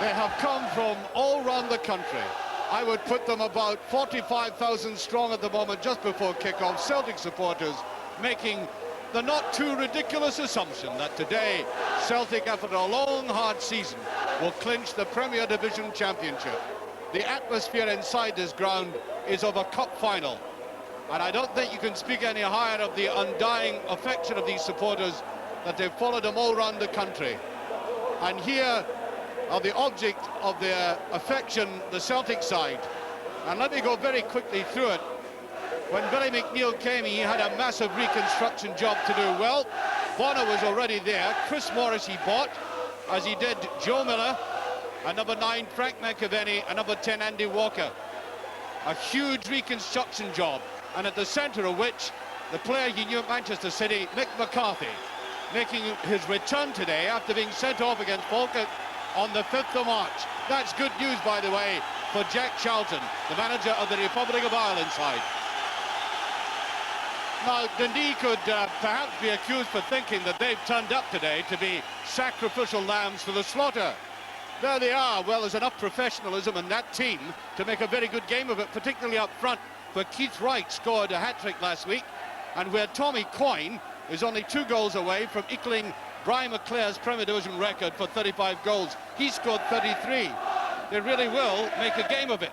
They have come from all around the country. I would put them about 45,000 strong at the moment, just before kick-off. Celtic supporters making the not too ridiculous assumption that today Celtic, after a long, hard season, will clinch the Premier Division Championship. The atmosphere inside this ground is of a cup final, and I don't think you can speak any higher of the undying affection of these supporters, that they've followed them all around the country. And here are the object of their affection, the Celtic side. And let me go very quickly through it. When Billy McNeill came, he had a massive reconstruction job to do. Well, Bonner was already there. Chris Morris he bought, as he did Joe Miller, and number 9 Frank McAvenny, and number 10 Andy Walker. A huge reconstruction job, and at the centre of which the player he knew at Manchester City, Mick McCarthy, making his return today after being sent off against Falkirk on the 5th of March. That's good news, by the way, for Jack Charlton, the manager of the Republic of Ireland side. Now, Dundee could perhaps be accused for thinking that they've turned up today to be sacrificial lambs for the slaughter. There they are. Well, there's enough professionalism in that team to make a very good game of it, particularly up front, where Keith Wright scored a hat-trick last week, and where Tommy Coyne is only 2 goals away from equaling Brian McClare's Premier Division record for 35 goals. He scored 33. They really will make a game of it.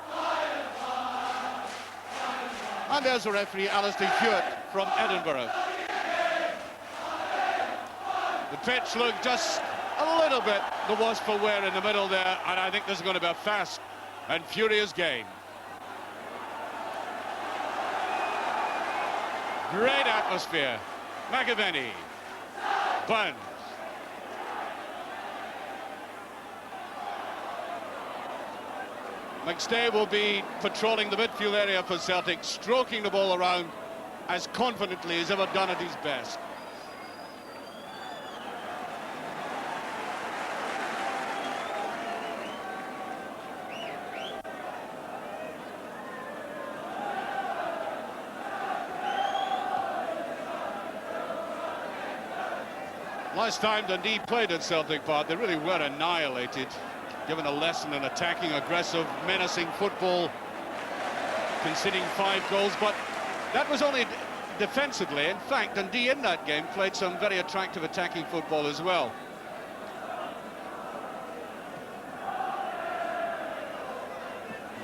And there's the referee, Alistair Hewitt from Edinburgh. The pitch looked just a little bit the worse for wear in the middle there, and I think this is going to be a fast and furious game. Great atmosphere. McAvenny, Burns. McStay will be patrolling the midfield area for Celtic, stroking the ball around as confidently as ever done at his best. Last time Dundee played at Celtic Park, they really were annihilated, given a lesson in attacking, aggressive, menacing football, conceding 5 goals, but that was only defensively. In fact, Dundee in that game played some very attractive attacking football as well.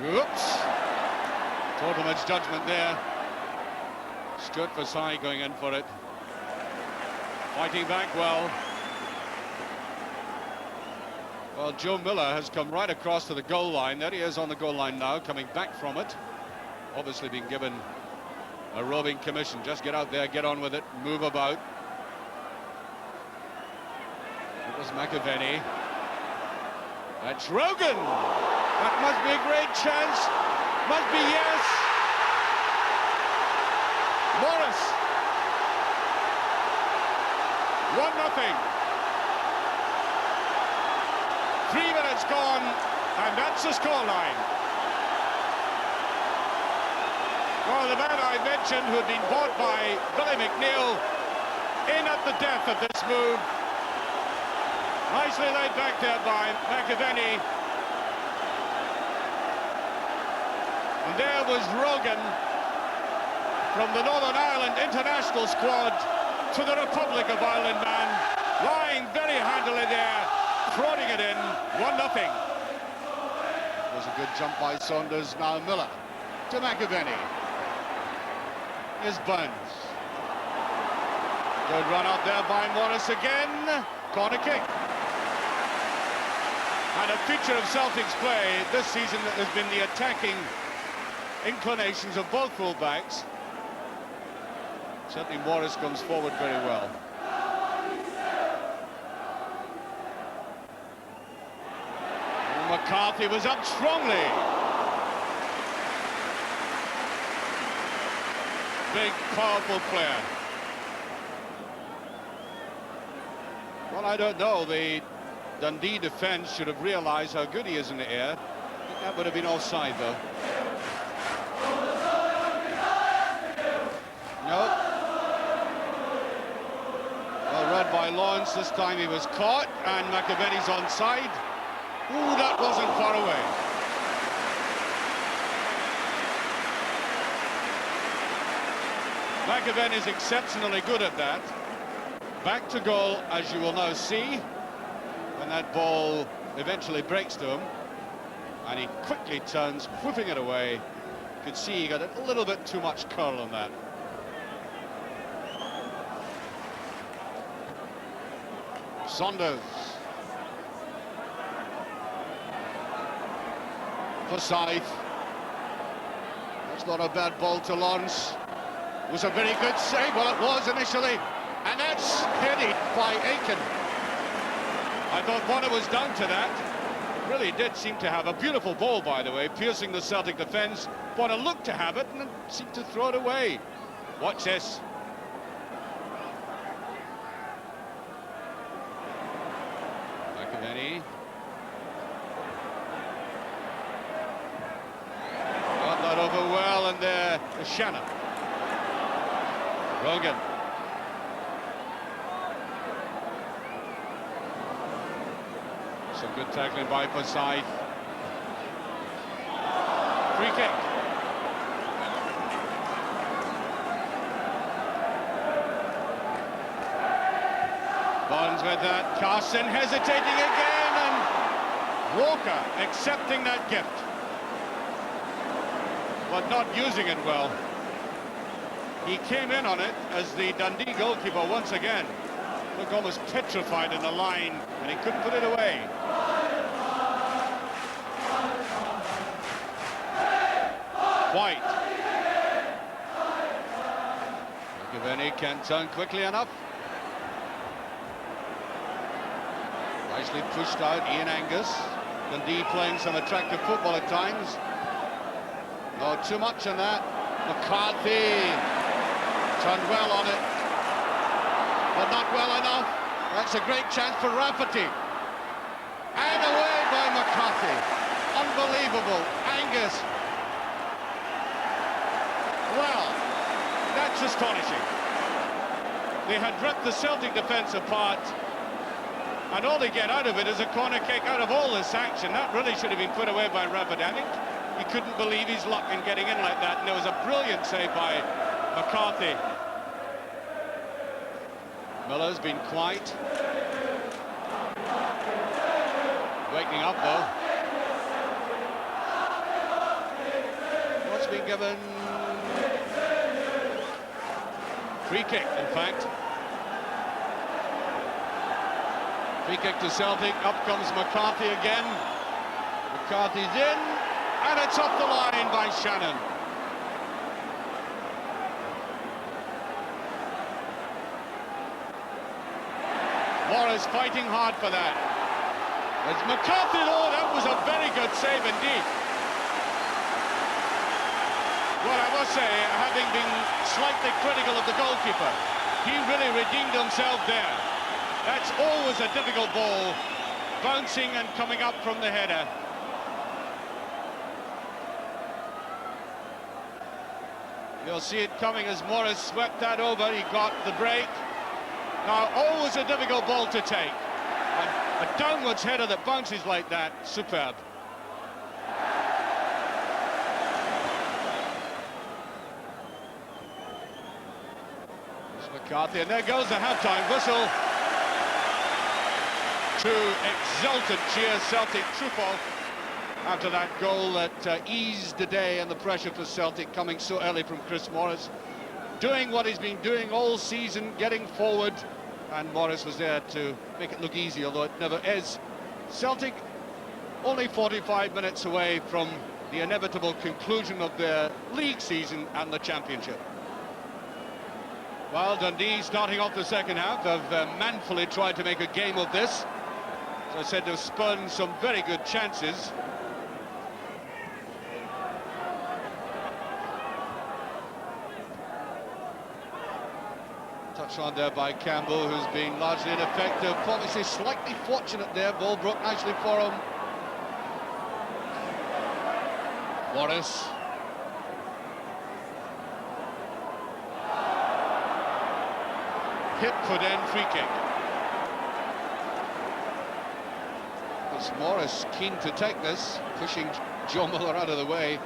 Oops. Total misjudgment there. Stuart Versailles going in for it. Fighting back well. Well, Joe Miller has come right across to the goal line. There he is on the goal line now, coming back from it. Obviously being given a roving commission. Just get out there, get on with it, move about. It was McAvenny. That's Rogan. That must be a great chance. Must be yes. Morris. 1-0. 3 minutes gone, and that's the scoreline. Well, the man I mentioned, who had been bought by Billy McNeill, in at the death of this move. Nicely laid back there by McAvenny. And there was Rogan from the Northern Ireland international squad to the Republic of Ireland man, lying very handily there, prodding it in. 1-0. It was a good jump by Saunders. Now Miller to McAvenny. Here's Burns. Good run out there by Morris again. Corner kick. And a feature of Celtic's play this season has been the attacking inclinations of both full-backs. Certainly Morris comes forward very well. McCarthy was up strongly. Big, powerful player. Well, I don't know. The Dundee defence should have realised how good he is in the air. I think that would have been offside, though. No. Well read by Lawrence. This time he was caught, and McAvenny's onside. Ooh, that wasn't far away. McAven is exceptionally good at that. Back to goal, as you will now see, when that ball eventually breaks to him. And he quickly turns, whipping it away. You could see he got a little bit too much curl on that. Saunders. Forsyth. That's not a bad ball to Lawrence. It was a very good save. Well, it was initially. And that's headed by Aiken. I thought Bonner was down to that. Really did seem to have a beautiful ball, by the way, piercing the Celtic defence. Bonner looked to have it and seemed to throw it away. Watch this. McAvenny. Got that over well, and there is Shannon. Rogan. Some good tackling by Forsyth. Free kick. Barnes with that. Carson hesitating again, and Walker accepting that gift, but not using it well. He came in on it as the Dundee goalkeeper once again looked almost petrified in the line, and he couldn't put it away. White. McAvenny can't turn quickly enough. Nicely pushed out, Ian Angus. Dundee playing some attractive football at times. Not too much on that. McCarthy turned well on it, but not well enough. That's a great chance for Rafferty. And away by McCarthy. Unbelievable. Angus. Well, that's astonishing. They had ripped the Celtic defence apart, and all they get out of it is a corner kick out of all this action. That really should have been put away by Rafferty. I think he couldn't believe his luck in getting in like that, and it was a brilliant save by McCarthy. Miller's been quiet. Waking up, though. What's been given? Free kick, in fact. Free kick to Celtic. Up comes McCarthy again. McCarthy's in, and it's off the line by Shannon. Morris fighting hard for that. It's McCarthy, though. That was a very good save indeed. Well, I must say, having been slightly critical of the goalkeeper, he really redeemed himself there. That's always a difficult ball, bouncing and coming up from the header. You'll see it coming as Morris swept that over. He got the break. Now, always a difficult ball to take. A downwards header that bounces like that, superb. McCarthy, and there goes the half-time whistle. To exultant cheers, Celtic troop off after that goal that eased the day and the pressure for Celtic, coming so early from Chris Morris, doing what he's been doing all season, getting forward, and Morris was there to make it look easy, although it never is. Celtic only 45 minutes away from the inevitable conclusion of their league season and the championship. Well, Dundee, starting off the second half, have manfully tried to make a game of this. As I said, they've spun some very good chances. Touched on there by Campbell, who's been largely ineffective. Obviously slightly fortunate there. Ball broke nicely for him. Morris. Hit put in, free kick. It's Morris keen to take this, pushing Joe Miller out of the way.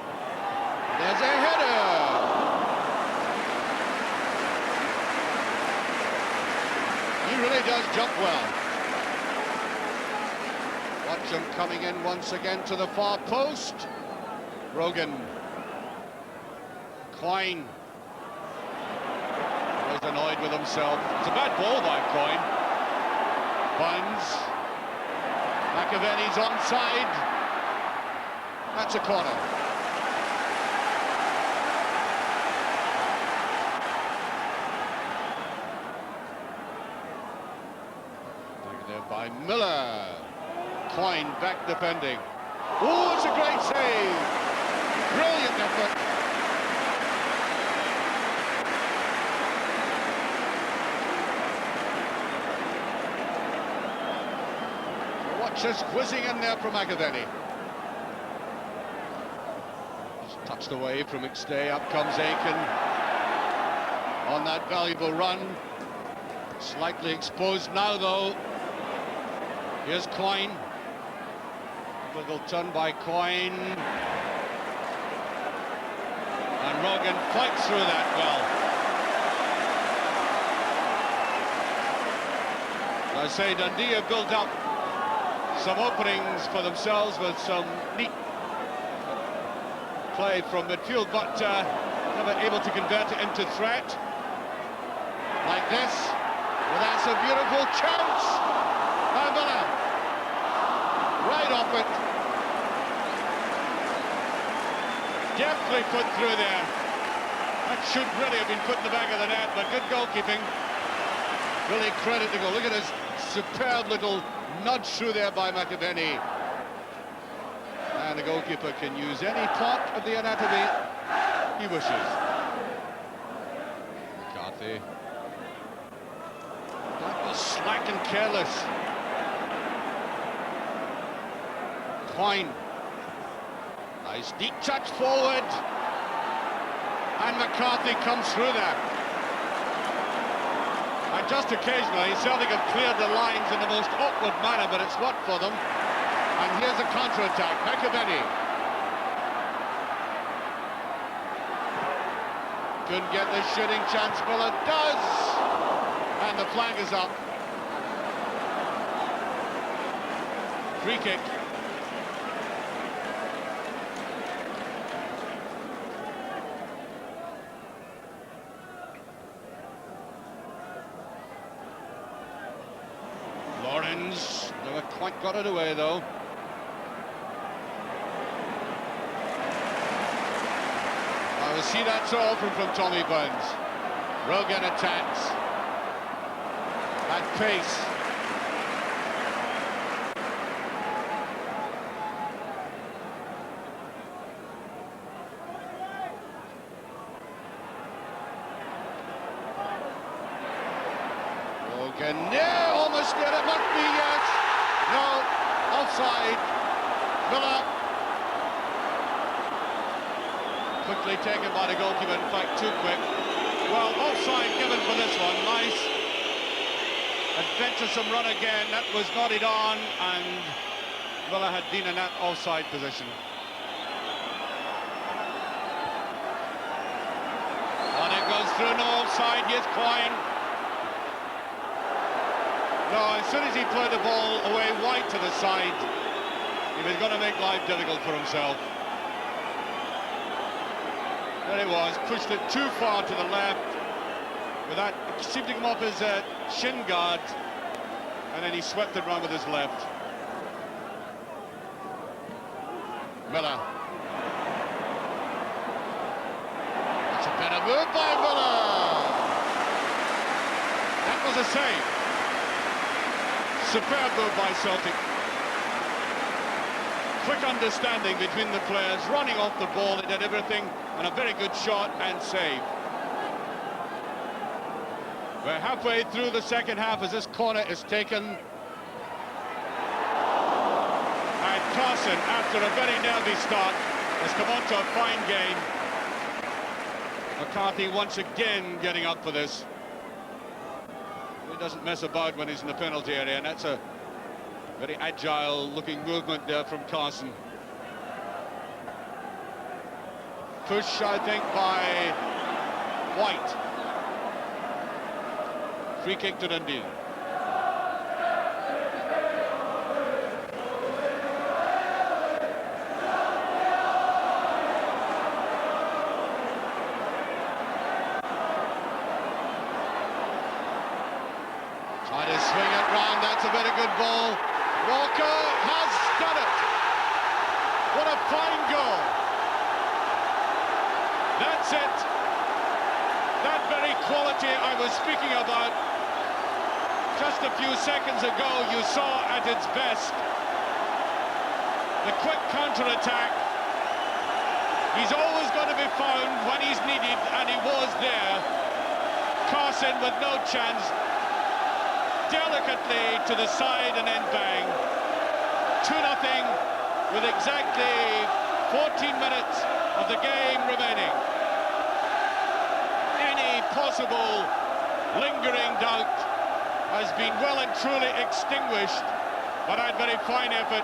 There's a header! He really does jump well. Watch him coming in once again to the far post. Rogan. Quine. Was annoyed with himself. It's a bad ball by Quine. Buns. McAvenny's onside. That's a corner. Taken there by Miller. Quine back defending. Oh, it's a great save. Brilliant effort. Watch this whizzing in there from McAvenny. Just touched away from McStay. Up comes Aiken on that valuable run. Slightly exposed now, though. Here's Quine. Little turn by Quine. And Rogan fights through that well. As I say, Dundee have built up some openings for themselves with some neat play from midfield, but never able to convert it into threat. Like this. Well, that's a beautiful chance. And Miller. Right off it. Deftly put through there. That should really have been put in the back of the net, but good goalkeeping. Really credit to go. Look at this superb little nudge through there by McAvenny. And the goalkeeper can use any part of the anatomy he wishes. McCarthy. That was slack and careless. Quine. Nice deep touch forward. And McCarthy comes through that. And just occasionally, Celtic have cleared the lines in the most awkward manner, but it's worked for them. And here's a counter-attack. McAvenny. Couldn't get the shooting chance. Miller does. And the flag is up. Free kick. Lawrence never quite got it away, though. I will see that's all from Tommy Burns. Rogan attacks. At pace. Rogan, yeah, almost did it. Must be, yes. No, offside. Miller. Quickly taken by the goalkeeper, in fact, too quick. Well, offside given for this one. Nice. Adventuresome run again. That was nodded on, and Miller had been in that offside position. And it goes through, no offside. Here's Quine. No, as soon as he played the ball away wide to the side, he was going to make life difficult for himself. There he was, pushed it too far to the left. With that, it seemed to come off his shin guard, and then he swept it round with his left. Miller. That's a better move by Miller. That was a save. Superb move by Celtic. Quick understanding between the players, running off the ball, they did everything, and a very good shot and save. We're halfway through the second half as this corner is taken. And Carson, after a very nervy start, has come on to a fine game. McCarthy once again getting up for this. He doesn't mess about when he's in the penalty area, and that's a Very agile-looking movement there from Carson. Push, I think, by White. Free kick to Dundee. Trying to swing it round, that's a very good ball. Walker has done it. What a fine goal. That's it. That very quality I was speaking about just a few seconds ago, you saw at its best. The quick counter-attack. He's always going to be found when he's needed, and he was there. Carson with no chance. Delicately to the side and then bang. 2-0 with exactly 14 minutes of the game remaining. Any possible lingering doubt has been well and truly extinguished by that very fine effort.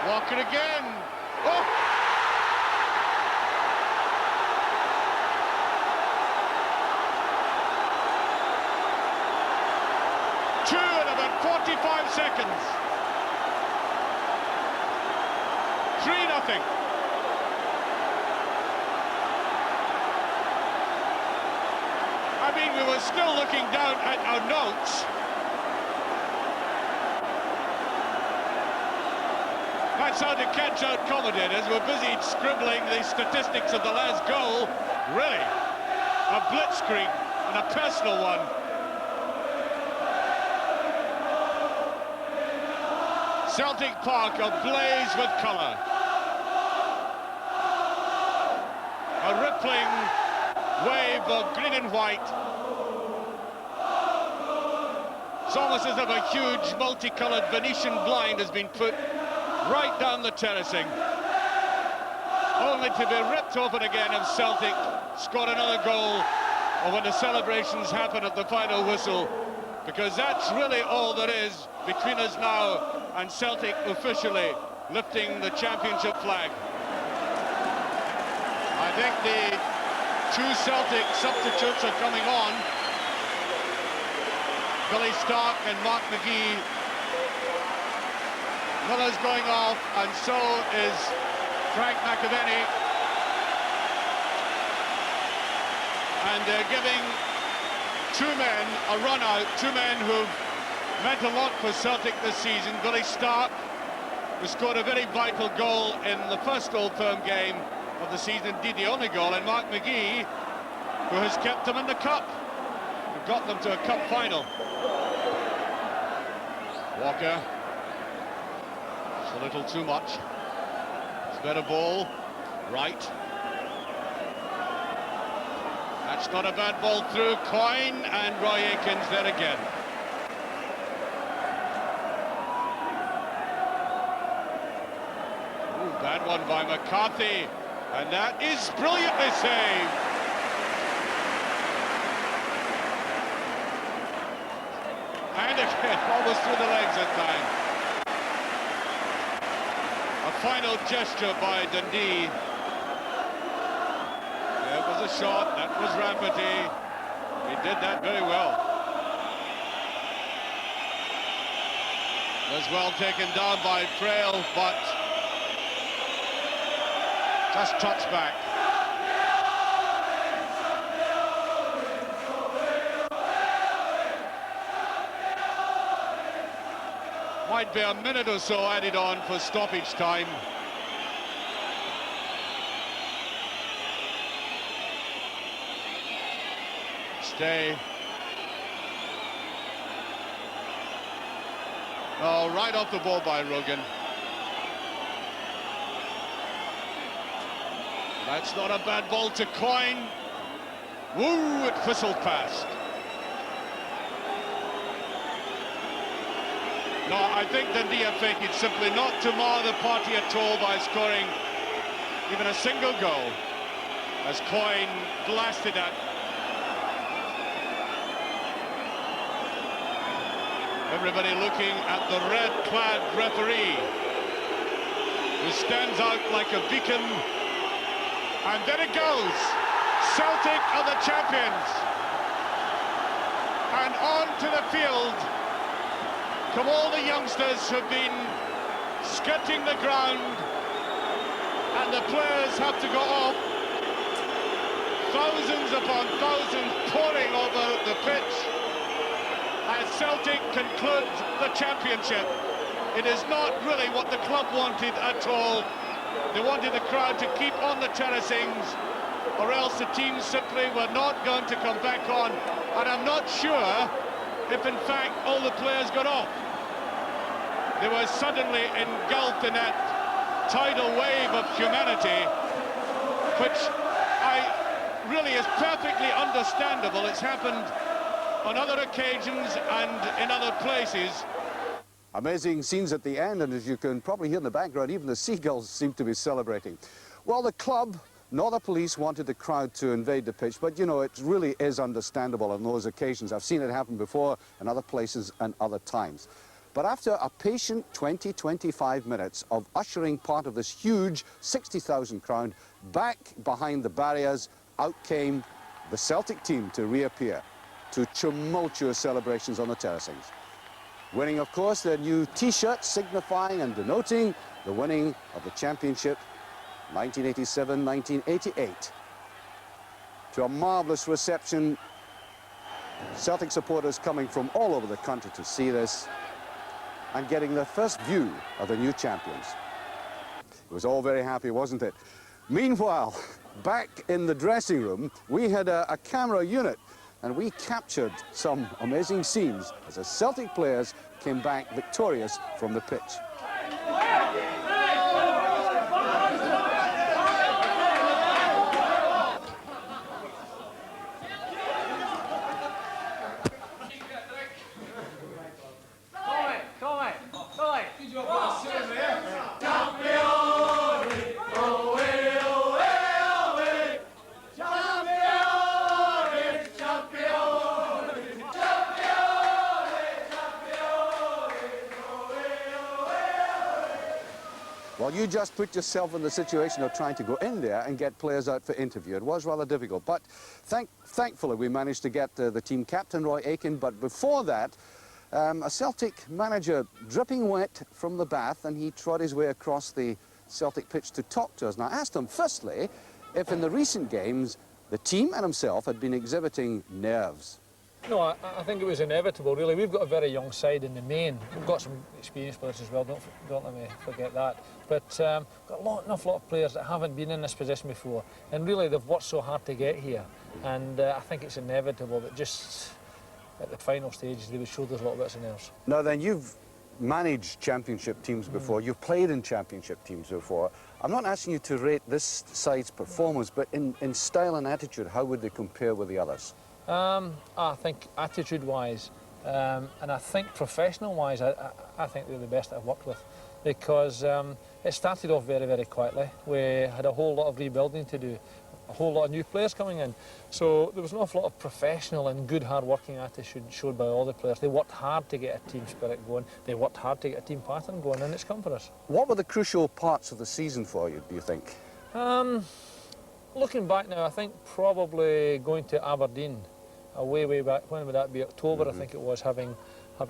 Walker again. Oh! Two in about 45 seconds. 3-0. I mean, we were still looking down at our notes. That's how to catch out commentators. We're busy scribbling the statistics of the last goal. Really, a blitzkrieg and a personal one. Celtic Park ablaze with colour. A rippling wave of green and white. It's almost as if a huge multicoloured Venetian blind has been put right down the terracing, only to be ripped open again if Celtic scored another goal, or when the celebrations happen at the final whistle, because that's really all there is between us now and Celtic officially lifting the championship flag. I think the two Celtic substitutes are coming on. Billy Stark and Mark McGee. Miller's going off, and so is Frank McAvenny. And they're giving two men a run out, two men who've meant a lot for Celtic this season. Billy Stark, who scored a very vital goal in the first Old Firm game of the season, indeed the only goal, and Mark McGee, who has kept them in the cup and got them to a cup final. Walker. It's a little too much. It's a better ball. Right. That's not a bad ball through. Coyne and Roy Akins there again. Ooh, bad one by McCarthy. And that is brilliantly saved. And again, almost through the legs that time. A final gesture by Dundee. There was a shot, that was Rafferty. He did that very well. Was well taken down by Frail, but just touch back. Might be a minute or so added on for stoppage time. Stay. Oh, right off the ball by Rogan. That's not a bad ball to Coyne. Woo, it whistled past. No, I think Dundee have fated simply not to mar the party at all by scoring even a single goal, as Coyne blasted at. Everybody looking at the red-clad referee, who stands out like a beacon. And there it goes. Celtic are the champions. And onto the field come all the youngsters who've been skirting the ground, and the players have to go off. Thousands upon thousands pouring over the pitch as Celtic conclude the championship. It is not really what the club wanted at all. They wanted the crowd to keep on the terracings, or else the team simply were not going to come back on. And I'm not sure if in fact all the players got off. They were suddenly engulfed in that tidal wave of humanity, which really is perfectly understandable. It's happened on other occasions and in other places. Amazing scenes at the end, and as you can probably hear in the background, even the seagulls seem to be celebrating. Well, the club nor the police wanted the crowd to invade the pitch, but you know, it really is understandable on those occasions. I've seen it happen before in other places and other times. But after a patient 20-25 minutes of ushering part of this huge 60,000 crowd back behind the barriers, out came the Celtic team to reappear to tumultuous celebrations on the terracings. Winning, of course, their new T-shirts signifying and denoting the winning of the championship 1987-1988. To a marvellous reception, Celtic supporters coming from all over the country to see this and getting their first view of the new champions. It was all very happy, wasn't it? Meanwhile, back in the dressing room, we had a camera unit, and we captured some amazing scenes as the Celtic players came back victorious from the pitch. Well, you just put yourself in the situation of trying to go in there and get players out for interview. It was rather difficult, but thankfully we managed to get the team captain, Roy Aitken. But before that, a Celtic manager dripping wet from the bath, and he trod his way across the Celtic pitch to talk to us. And I asked him, firstly, if in the recent games the team and himself had been exhibiting nerves. No, I think it was inevitable, really. We've got a very young side in the main. We've got some experienced players as well, don't let me forget that. But got an awful lot of players that haven't been in this position before, and really they've worked so hard to get here. And I think it's inevitable that just at the final stages they would show those little bits of nerves. Now then, you've managed championship teams before, you've played in championship teams before. I'm not asking you to rate this side's performance, but in style and attitude, how would they compare with the others? I think attitude-wise, and I think professional-wise, I think they're the best I've worked with, because it started off very, very quietly. We had a whole lot of rebuilding to do, a whole lot of new players coming in, so there was an awful lot of professional and good hard-working attitude showed by all the players. They worked hard to get a team spirit going, they worked hard to get a team pattern going, and it's come for us. What were the crucial parts of the season for you, do you think? Looking back now, I think probably going to Aberdeen, way back, when would that be? October, I think it was, having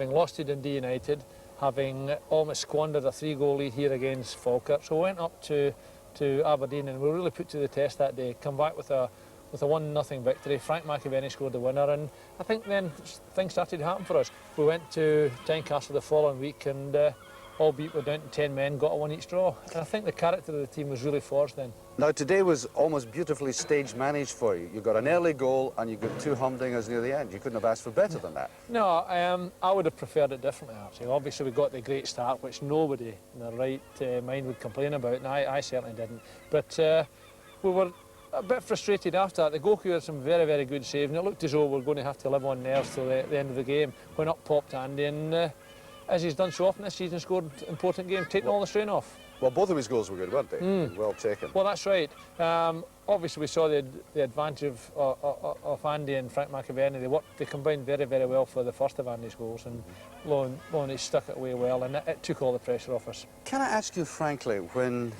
lost to Dundee United, having almost squandered a 3-goal lead here against Falkirk. So we went up to Aberdeen and we were really put to the test that day. Come back with a 1-0 victory. Frank McAvenny scored the winner, and I think then things started to happen for us. We went to Tynecastle the following week, and albeit we're down to 10 men, got a 1 each draw. And I think the character of the team was really forged then. Now, today was almost beautifully stage managed for you. You got an early goal and you got 2 humdingers near the end. You couldn't have asked for better than that. No, I would have preferred it differently, actually. Obviously, we got the great start, which nobody in their right mind would complain about, and I certainly didn't. But we were a bit frustrated after that. The goalkeeper had some very, very good saves, and it looked as though we were going to have to live on nerves till the end of the game. When up popped Andy, and as he's done so often this season, scored important games, taking all the strain off. Well, both of his goals were good, weren't they? Well taken. Well, that's right. Obviously, we saw the advantage of Andy and Frank McAvenny. They combined very, very well for the first of Andy's goals, and lo and he stuck it away well, and it took all the pressure off us. Can I ask you frankly, when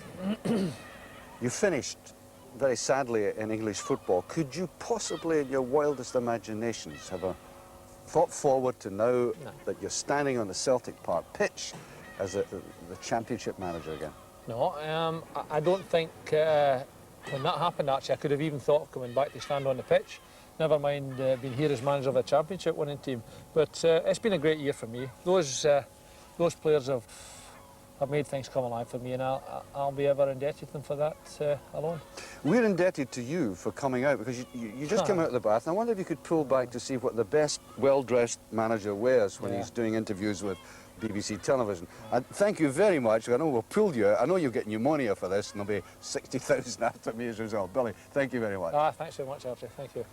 you finished, very sadly, in English football, could you possibly, in your wildest imaginations, have a thought forward to now that you're standing on the Celtic Park pitch as the championship manager again? No, I don't think when that happened, actually, I could have even thought of coming back to stand on the pitch. Never mind being here as manager of a championship winning team. But it's been a great year for me. Those players have made things come alive for me, and I'll be ever indebted to them for that alone. We're indebted to you for coming out, because you just came out of the bath, and I wonder if you could pull back to see what the best well-dressed manager wears when he's doing interviews with BBC television. And thank you very much. I know we'll pull you out. I know you'll get pneumonia for this, and there'll be 60,000 after me as a result. Billy, thank you very much. Thanks very much, Archie. Thank you.